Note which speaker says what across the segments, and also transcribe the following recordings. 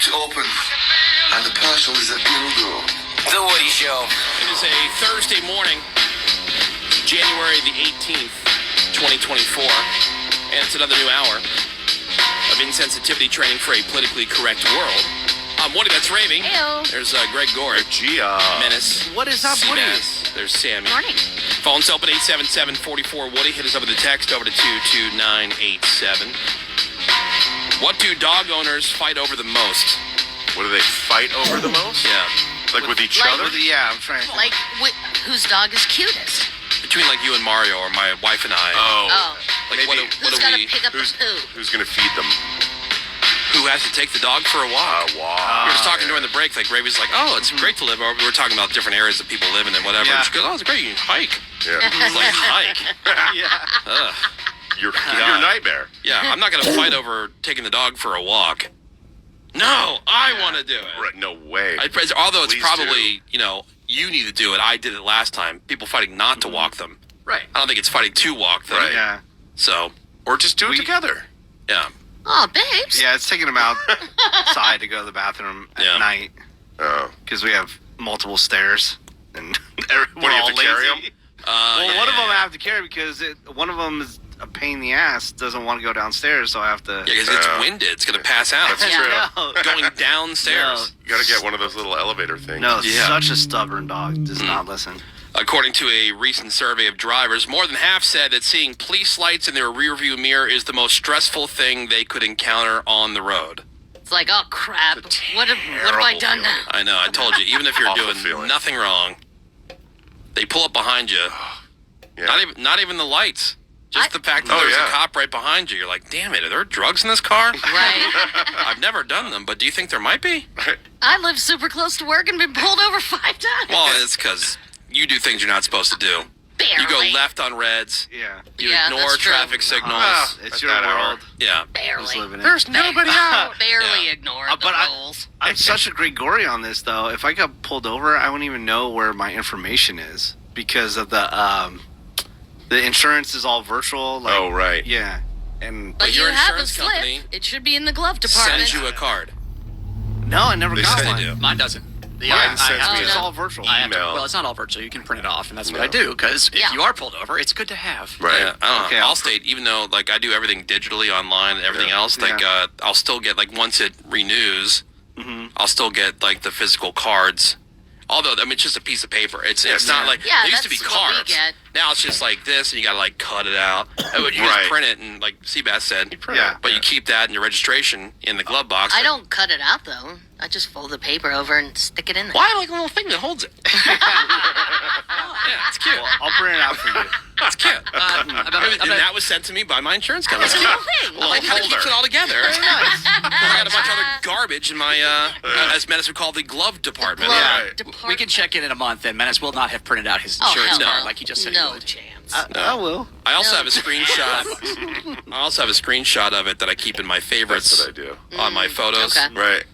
Speaker 1: to open, and the parcel is a dildo.
Speaker 2: The Woody Show.
Speaker 3: It is a Thursday morning, January the 18th, 2024, and it's another new hour of insensitivity training for a politically correct world. I'm Woody, that's Raving.
Speaker 4: Heyo.
Speaker 3: There's Greg Gorge. Menace.
Speaker 5: What is up, Woody?
Speaker 3: There's Sammy.
Speaker 4: Morning.
Speaker 3: Phone's open 877-44-WOODY. Hit us over the text over to 22987. What do dog owners fight over the most?
Speaker 6: What do they fight over the most?
Speaker 3: Yeah.
Speaker 6: Like with each
Speaker 4: Like
Speaker 6: other?
Speaker 5: Yeah, I'm trying to
Speaker 4: Like, whose dog is cutest?
Speaker 3: Between like you and Mario or my wife and I.
Speaker 4: Oh.
Speaker 3: Like
Speaker 6: maybe
Speaker 3: what
Speaker 4: Who's
Speaker 3: do
Speaker 4: got to
Speaker 3: we...
Speaker 4: pick up the poo?
Speaker 6: Who's going to feed them?
Speaker 3: Who has to take the dog for a walk? We were just talking during the break. Like Ray was like, "Oh, it's great to live over." We were talking about different areas that people live in and whatever.
Speaker 5: Yeah.
Speaker 3: And she goes, "Oh, it's great. You can hike."
Speaker 6: Yeah.
Speaker 3: It's like hike.
Speaker 5: Yeah.
Speaker 3: Ugh.
Speaker 6: Your nightmare.
Speaker 3: Yeah, I'm not gonna fight over taking the dog for a walk. No, I want to do it.
Speaker 6: Right, no way.
Speaker 3: Although it's
Speaker 6: Please
Speaker 3: probably you need to do it. I did it last time. People fighting not to walk them.
Speaker 5: Right.
Speaker 3: I don't think it's fighting to walk them.
Speaker 6: Right.
Speaker 5: Yeah.
Speaker 3: So
Speaker 6: Or just do it together.
Speaker 3: yeah.
Speaker 4: Oh, babes.
Speaker 5: Yeah, it's taking them outside to go to the bathroom at
Speaker 3: Yeah.
Speaker 5: night
Speaker 6: Oh.
Speaker 5: because we have multiple stairs and we're
Speaker 6: What, do you
Speaker 5: all
Speaker 6: have to carry
Speaker 5: lazy.
Speaker 6: 'em?
Speaker 5: Well, one of them I have to carry because one of them is a pain in the ass. Doesn't want to go downstairs, so I have to.
Speaker 3: Yeah, because it's winded. It's gonna pass out.
Speaker 6: That's
Speaker 4: Yeah.
Speaker 6: true.
Speaker 5: No,
Speaker 3: Going downstairs.
Speaker 6: You got to get one of those little elevator things.
Speaker 5: no,
Speaker 3: Yeah.
Speaker 5: such a stubborn dog does not listen.
Speaker 3: According to a recent survey of drivers, more than half said that seeing police lights in their rearview mirror is the most stressful thing they could encounter on the road.
Speaker 4: It's like, oh, crap.
Speaker 6: It's a
Speaker 4: What have I
Speaker 6: terrible
Speaker 4: done
Speaker 6: feeling.
Speaker 4: now?
Speaker 3: I know, I told you, even if you're
Speaker 6: Awful
Speaker 3: doing
Speaker 6: feeling.
Speaker 3: nothing wrong, they pull up behind you.
Speaker 6: Yeah.
Speaker 3: Not even the lights. Just the fact that
Speaker 6: Oh,
Speaker 3: there's
Speaker 6: yeah.
Speaker 3: a cop right behind you. You're like, damn it, are there drugs in this car?
Speaker 4: Right.
Speaker 3: I've never done them, but do you think there might be?
Speaker 4: I live super close to work and been pulled over 5 times.
Speaker 3: Well, it's because you do things you're not supposed to do.
Speaker 4: Barely.
Speaker 3: You go left on reds.
Speaker 5: Yeah.
Speaker 3: You
Speaker 4: Yeah,
Speaker 3: ignore
Speaker 4: that's true.
Speaker 3: traffic signals.
Speaker 6: Ah,
Speaker 5: It's
Speaker 6: at
Speaker 5: your
Speaker 6: that
Speaker 5: world.
Speaker 6: hour.
Speaker 3: Yeah.
Speaker 5: Just living
Speaker 4: Barely.
Speaker 5: it.
Speaker 6: nobody out.
Speaker 4: Barely
Speaker 3: Yeah.
Speaker 4: ignore the
Speaker 5: But
Speaker 4: rules.
Speaker 5: I'm such a Gregorian on this, though. If I got pulled over, I wouldn't even know where my information is because of the insurance is all virtual. Like,
Speaker 6: Oh, right.
Speaker 5: Yeah. And
Speaker 4: But
Speaker 3: your
Speaker 4: you have a
Speaker 3: insurance
Speaker 4: slip.
Speaker 3: company
Speaker 4: It should be in the glove department.
Speaker 3: Sends you a card.
Speaker 5: no, I never
Speaker 6: They
Speaker 5: got
Speaker 6: said
Speaker 5: one.
Speaker 3: they do.
Speaker 7: Mine doesn't.
Speaker 6: Mine sends me
Speaker 5: It's
Speaker 4: no.
Speaker 5: all virtual.
Speaker 7: I have to,
Speaker 6: email.
Speaker 7: well, it's not all virtual. You can print it off, and that's what
Speaker 6: No.
Speaker 7: I do. Because if
Speaker 4: Yeah.
Speaker 7: you are pulled over, it's good to have.
Speaker 6: Right.
Speaker 3: Yeah, I don't
Speaker 5: Okay,
Speaker 3: know.
Speaker 5: I'll-
Speaker 3: Allstate, even though like I do everything digitally online and everything
Speaker 6: Yeah.
Speaker 3: else, like I'll still get like once it renews, I'll still get like the physical cards. Although I mean it's just a piece of paper. It's not like
Speaker 4: Yeah,
Speaker 3: there used to be
Speaker 4: that's what we
Speaker 3: cards.
Speaker 4: get.
Speaker 3: Now it's just like this, and you gotta like cut it out. You
Speaker 6: Right.
Speaker 3: just print it, and like Seabass said,
Speaker 5: Yeah.
Speaker 3: but you keep that in your registration in the glove box.
Speaker 4: I don't cut it out, though. I just fold the paper over and stick it in there.
Speaker 3: Why like a little thing that holds it? Yeah, it's cute.
Speaker 5: Well, I'll print it out for you.
Speaker 3: It's cute.
Speaker 7: I bet-
Speaker 3: And that was sent to me by my insurance company.
Speaker 4: It's a little thing.
Speaker 3: Well, it kind of keeps it all together. I got a bunch of other garbage in my, as Menace would call the glove department.
Speaker 4: Glove
Speaker 6: right.
Speaker 4: department.
Speaker 7: we can check in a month, and Menace will not have printed out his
Speaker 4: Oh,
Speaker 7: insurance
Speaker 4: hell
Speaker 7: card
Speaker 4: no.
Speaker 7: like he just said he
Speaker 4: No
Speaker 7: would.
Speaker 4: chance.
Speaker 5: I will.
Speaker 3: I also
Speaker 4: No.
Speaker 3: have a screenshot. I also have a screenshot of it that I keep in my favorites
Speaker 6: That's what I do.
Speaker 3: on my photos.
Speaker 4: Okay.
Speaker 6: Right.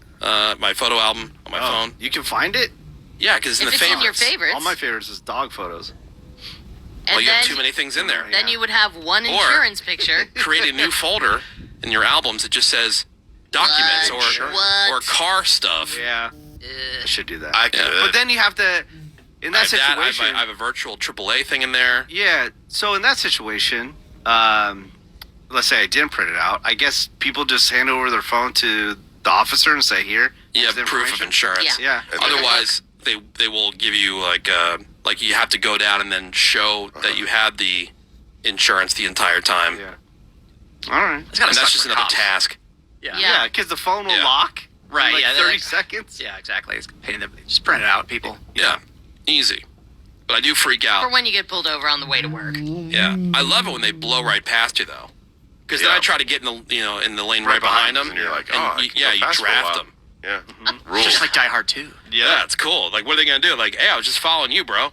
Speaker 3: My photo album on my
Speaker 5: Oh,
Speaker 3: phone.
Speaker 5: you can find it?
Speaker 3: Yeah, because it's in
Speaker 4: If
Speaker 3: the
Speaker 4: it's
Speaker 3: favorites.
Speaker 4: in your favorites,
Speaker 5: All my favorites is dog photos.
Speaker 4: and
Speaker 3: Well, you have
Speaker 4: then,
Speaker 3: too many things in there.
Speaker 4: then you would have one
Speaker 3: Or-
Speaker 4: insurance picture.
Speaker 3: Create a new folder in your albums that just says documents
Speaker 4: What?
Speaker 3: or car stuff.
Speaker 5: Yeah. I should do that.
Speaker 6: I could.
Speaker 5: But then you have to, in that
Speaker 3: I have
Speaker 5: situation.
Speaker 3: I have a virtual AAA thing in there.
Speaker 5: Yeah. So in that situation, let's say I didn't print it out. I guess people just hand over their phone to the officer and say, "Here,
Speaker 3: You
Speaker 5: here's
Speaker 3: have
Speaker 5: the
Speaker 3: proof of
Speaker 5: information."
Speaker 3: insurance.
Speaker 4: Yeah.
Speaker 5: Yeah.
Speaker 3: Otherwise, they will give you like you have to go down and then show that you had the insurance the entire time.
Speaker 5: Yeah. All right.
Speaker 7: It's gotta
Speaker 3: And
Speaker 7: suck
Speaker 3: that's just
Speaker 7: for
Speaker 3: another
Speaker 7: cops.
Speaker 3: task.
Speaker 7: Yeah.
Speaker 5: Yeah, because the phone will
Speaker 3: Yeah.
Speaker 5: lock.
Speaker 7: Right,
Speaker 5: In like
Speaker 7: yeah,
Speaker 5: 30
Speaker 7: they're-
Speaker 5: seconds.
Speaker 7: Yeah, exactly. It's a pain in the, just print it out, people.
Speaker 3: Yeah, easy. But I do freak
Speaker 4: For
Speaker 3: out.
Speaker 4: when you get pulled over on the way to work.
Speaker 3: Yeah, I love it when they blow right past you though, because then
Speaker 6: Yeah.
Speaker 3: I try to get in the in the lane right behind them,
Speaker 6: and you're like,
Speaker 3: and
Speaker 6: oh, I
Speaker 3: you,
Speaker 6: can
Speaker 3: yeah,
Speaker 6: go
Speaker 3: you
Speaker 6: fast for a
Speaker 3: draft
Speaker 6: while.
Speaker 3: them.
Speaker 6: Yeah.
Speaker 3: Mm-hmm.
Speaker 6: Rules.
Speaker 7: Just like Die Hard 2.
Speaker 3: Yeah, it's cool. Like, what are they gonna do? Like, hey, I was just following you, bro.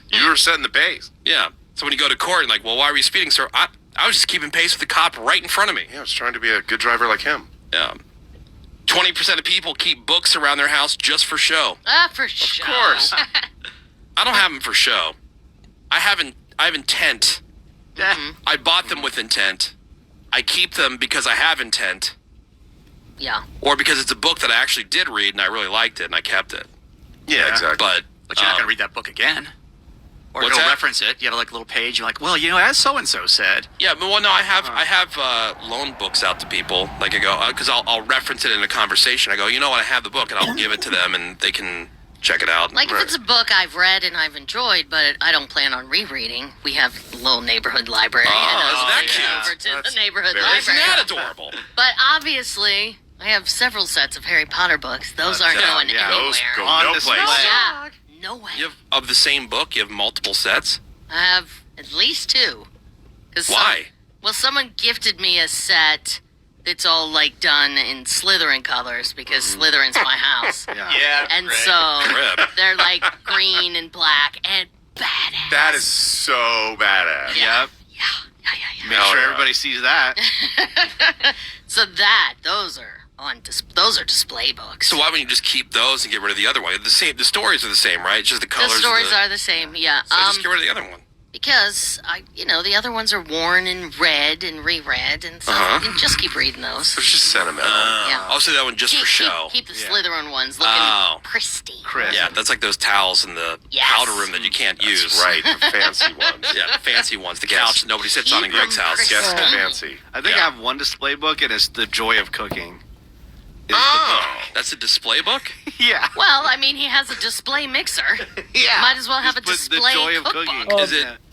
Speaker 6: You were setting the pace.
Speaker 3: Yeah. So when you go to court, and like, well, why were you speeding, sir? I was just keeping pace with the cop right in front of me.
Speaker 6: Yeah, I was trying to be a good driver like him.
Speaker 3: Yeah. 20% of people keep books around their house just for show.
Speaker 4: For sure.
Speaker 6: Of course.
Speaker 3: I don't have them for show. I have intent. I bought them with intent. I keep them because I have intent.
Speaker 4: Yeah.
Speaker 3: or because it's a book that I actually did read and I really liked it and I kept it.
Speaker 6: Yeah, exactly.
Speaker 3: But
Speaker 7: But you're not going to read that book again. Or
Speaker 3: What's
Speaker 7: go
Speaker 3: that?
Speaker 7: reference it. You have like a little page. You're like, well, as so and so said.
Speaker 3: yeah, but well, no, I have loaned books out to people. Like I go because I'll reference it in a conversation. I go, you know what, I have the book, and I'll give it to them, and they can check it out.
Speaker 4: Like if it's a book I've read and I've enjoyed, but I don't plan on rereading, we have a little neighborhood library.
Speaker 3: Oh, isn't that
Speaker 4: I'll
Speaker 3: cute?
Speaker 4: go over to
Speaker 6: That's
Speaker 4: the neighborhood
Speaker 6: very-
Speaker 3: Isn't
Speaker 4: library.
Speaker 3: that adorable?
Speaker 4: But obviously, I have several sets of Harry Potter books. Those aren't
Speaker 6: Yeah,
Speaker 4: going
Speaker 6: yeah, those
Speaker 4: anywhere.
Speaker 6: go
Speaker 5: On
Speaker 6: no
Speaker 5: display.
Speaker 6: place.
Speaker 4: Yeah, no way.
Speaker 3: You have of the same book. You have multiple sets.
Speaker 4: I have at least two. 'Cause
Speaker 3: Why?
Speaker 4: Well, someone gifted me a set that's all like done in Slytherin colors because Slytherin's my house.
Speaker 5: Yeah.
Speaker 4: And
Speaker 7: great.
Speaker 4: so
Speaker 3: Crib.
Speaker 4: they're like green and black and badass.
Speaker 6: That is so badass.
Speaker 4: Yeah.
Speaker 5: Yep.
Speaker 4: Yeah.
Speaker 5: Make
Speaker 6: Oh,
Speaker 5: sure
Speaker 6: yeah.
Speaker 5: everybody sees that.
Speaker 4: So those are those are display books.
Speaker 3: So why wouldn't you just keep those and get rid of the other one? The stories are the same, right? It's just the
Speaker 4: the
Speaker 3: colors.
Speaker 4: stories are the same, yeah.
Speaker 3: So just get rid of the other one.
Speaker 4: Because the other ones are worn and read and reread, and so
Speaker 3: Uh-huh.
Speaker 4: you can just keep reading those.
Speaker 6: It's just sentimental.
Speaker 4: Yeah.
Speaker 3: I'll say that one just for show.
Speaker 4: Keep the
Speaker 5: Yeah.
Speaker 4: Slytherin ones looking
Speaker 3: Oh.
Speaker 4: pristine.
Speaker 5: Chris.
Speaker 3: Yeah, that's like those towels in the
Speaker 4: Yes.
Speaker 3: powder room that you can't use.
Speaker 6: That's right, the fancy ones.
Speaker 3: Yeah, the fancy ones. The couch that nobody sits on in
Speaker 4: Keep
Speaker 3: Greg's
Speaker 4: them
Speaker 3: house.
Speaker 4: pristine.
Speaker 6: Yes, the fancy.
Speaker 5: I think
Speaker 3: Yeah.
Speaker 5: I have one display book, and it's The Joy of Cooking. Is
Speaker 6: Oh,
Speaker 3: That's a display book?
Speaker 5: Yeah.
Speaker 4: Well, I mean, he has a display mixer.
Speaker 5: Yeah.
Speaker 4: Might as well have a
Speaker 5: Just put
Speaker 4: display
Speaker 5: The Joy of
Speaker 4: cookbook.
Speaker 5: Cooking.
Speaker 2: Oh,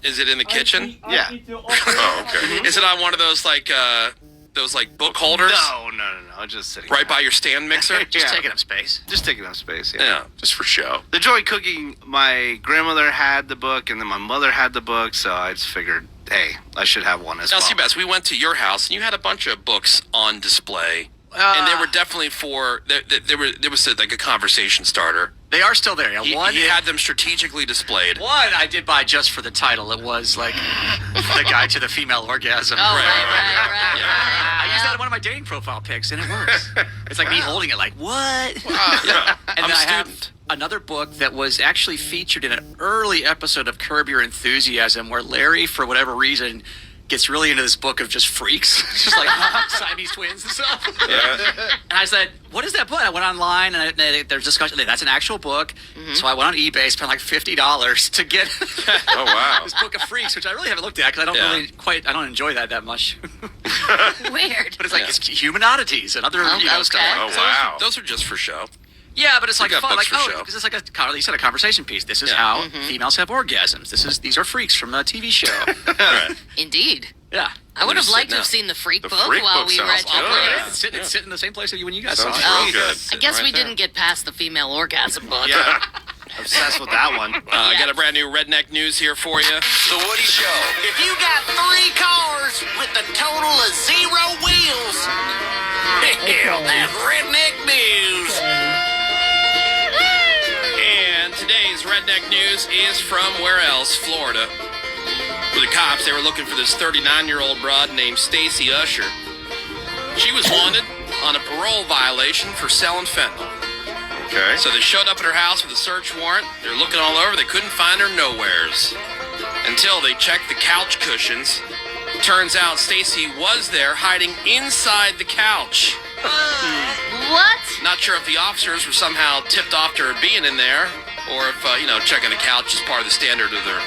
Speaker 3: Is it in the kitchen?
Speaker 5: Yeah.
Speaker 6: oh, okay.
Speaker 3: Is it on one of those like book holders?
Speaker 5: No. Just sitting
Speaker 3: Right
Speaker 5: there.
Speaker 3: by your stand mixer?
Speaker 7: Just
Speaker 5: Yeah.
Speaker 7: taking up space.
Speaker 5: Just taking up space. Yeah.
Speaker 3: Yeah.
Speaker 6: Just for show.
Speaker 5: The Joy of Cooking, my grandmother had the book, and then my mother had the book, so I just figured, hey, I should have one as
Speaker 3: Now,
Speaker 5: well.
Speaker 3: Seabass, we went to your house and you had a bunch of books on display, and they were definitely there was like a conversation starter.
Speaker 7: They are still there. Yeah,
Speaker 3: He had them strategically displayed.
Speaker 7: One I did buy just for the title. It was like the guide to the female orgasm.
Speaker 4: Oh, right.
Speaker 7: I used that in one of my dating profile pics, and it works. It's like me holding it, like what?
Speaker 3: Yeah,
Speaker 7: And
Speaker 3: I'm
Speaker 7: then
Speaker 3: a
Speaker 7: I have
Speaker 3: student.
Speaker 7: another book that was actually featured in an early episode of Curb Your Enthusiasm, where Larry, for whatever reason, gets really into this book of just freaks, just like Siamese twins and stuff.
Speaker 6: Yeah.
Speaker 7: And I said, "What is that book?" I went online, and there's discussion. That's an actual book. So I went on eBay, spent like $50 to get
Speaker 6: Oh, wow.
Speaker 7: this book of freaks, which I really haven't looked at because I don't
Speaker 3: Yeah.
Speaker 7: I don't enjoy that much.
Speaker 4: Weird.
Speaker 7: But it's like it's human oddities and other
Speaker 4: Okay.
Speaker 7: stuff.
Speaker 6: Oh,
Speaker 7: Like,
Speaker 6: wow.
Speaker 3: Those are just for show.
Speaker 7: yeah, but it's like
Speaker 3: got
Speaker 7: fun,
Speaker 3: books
Speaker 7: like
Speaker 3: for show.
Speaker 7: because it's like you said, a conversation piece. This is
Speaker 3: Yeah.
Speaker 7: how females have orgasms. These are freaks from a TV show.
Speaker 3: Right.
Speaker 4: Indeed.
Speaker 7: Yeah.
Speaker 4: I would have liked to
Speaker 3: sitting
Speaker 4: have
Speaker 3: out.
Speaker 4: seen the freak
Speaker 6: The
Speaker 4: book
Speaker 6: freak
Speaker 4: while
Speaker 6: book
Speaker 4: we
Speaker 6: sounds
Speaker 4: read
Speaker 6: good.
Speaker 4: the
Speaker 6: Yeah.
Speaker 7: It's sitting in the same place when you guys
Speaker 6: Sounds
Speaker 7: saw it.
Speaker 6: real good.
Speaker 4: I guess
Speaker 3: Right
Speaker 4: we
Speaker 3: there.
Speaker 4: didn't get past the female orgasm book.
Speaker 5: Yeah. Obsessed with that one.
Speaker 3: I got a brand new redneck news here for you.
Speaker 1: The Woody Show.
Speaker 8: If you got 3 cars with a total of 0 wheels, hell, that's redneck news.
Speaker 3: And today's redneck news is from where else? Florida. Where the cops, they were looking for this 39-year-old broad named Stacy Usher. She was wanted on a parole violation for selling fentanyl.
Speaker 6: Okay.
Speaker 3: So they showed up at her house with a search warrant. They're looking all over. They couldn't find her nowheres. Until they checked the couch cushions. Turns out Stacy was there hiding inside the couch.
Speaker 4: What?
Speaker 3: Not sure if the officers were somehow tipped off to her being in there, or if, checking the couch is part of the standard of their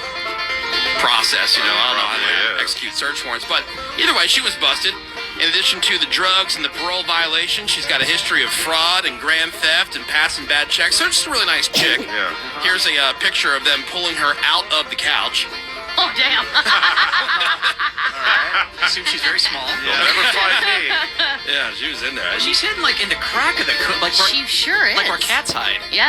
Speaker 3: process, I don't know how
Speaker 6: Probably
Speaker 3: they
Speaker 6: is.
Speaker 3: execute search warrants. But either way, she was busted. In addition to the drugs and the parole violation, she's got a history of fraud and grand theft and passing bad checks. So just a really nice chick.
Speaker 6: Yeah.
Speaker 3: Here's a picture of them pulling her out of the couch.
Speaker 4: Oh, damn.
Speaker 7: I assume she's very small.
Speaker 6: Never find me.
Speaker 3: Yeah, she was in there.
Speaker 7: She's hidden like in the crack of the like
Speaker 4: She sure is.
Speaker 7: where cats hide.
Speaker 4: Yeah.